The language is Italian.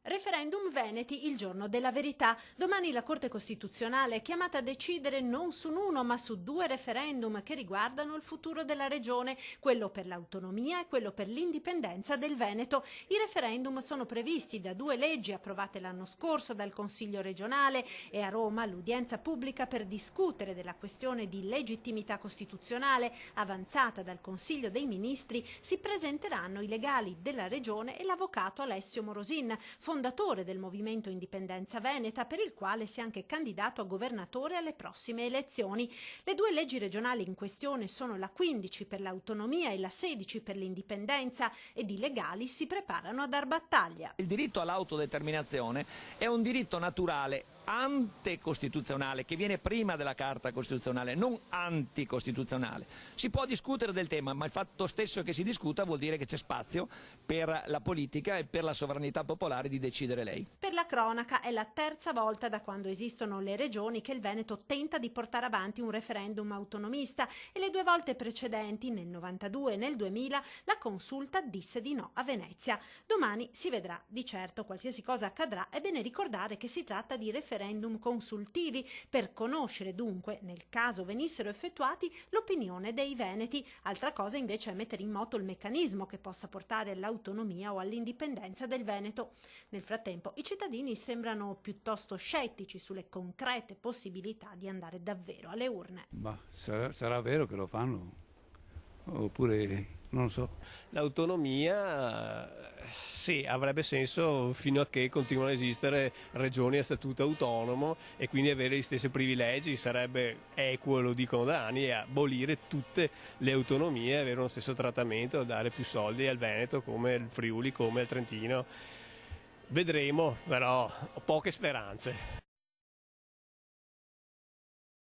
Referendum Veneti il giorno della verità. Domani la Corte Costituzionale è chiamata a decidere non su uno ma su due referendum che riguardano il futuro della regione, quello per l'autonomia e quello per l'indipendenza del Veneto. I referendum sono previsti da due leggi approvate l'anno scorso dal Consiglio regionale e a Roma l'udienza pubblica per discutere della questione di legittimità costituzionale avanzata dal Consiglio dei Ministri si presenteranno i legali della regione e l'avvocato Alessio Morosin, fondatore del Movimento Indipendenza Veneta, per il quale si è anche candidato a governatore alle prossime elezioni. Le due leggi regionali in questione sono la 15 per l'autonomia e la 16 per l'indipendenza ed i legali si preparano a dar battaglia. Il diritto all'autodeterminazione è un diritto naturale antecostituzionale che viene prima della Carta Costituzionale, non anticostituzionale. Si può discutere del tema, ma il fatto stesso che si discuta vuol dire che c'è spazio per la politica e per la sovranità popolare di decidere lei. Per la cronaca è la terza volta da quando esistono le regioni che il Veneto tenta di portare avanti un referendum autonomista e le due volte precedenti, nel 92 e nel 2000, la Consulta disse di no a Venezia. Domani si vedrà. Di certo, qualsiasi cosa accadrà, è bene ricordare che si tratta di referendum consultivi per conoscere dunque, nel caso venissero effettuati, l'opinione dei veneti. Altra cosa invece è mettere in moto il meccanismo che possa portare all'autonomia o all'indipendenza del Veneto. Nel frattempo i cittadini sembrano piuttosto scettici sulle concrete possibilità di andare davvero alle urne. Ma sarà vero che lo fanno? Oppure non so. L'autonomia sì, avrebbe senso fino a che continuano ad esistere regioni a statuto autonomo e quindi avere gli stessi privilegi. Sarebbe equo, lo dicono da anni, e abolire tutte le autonomie, avere lo stesso trattamento, dare più soldi al Veneto come il Friuli, come il Trentino. Vedremo, però ho poche speranze.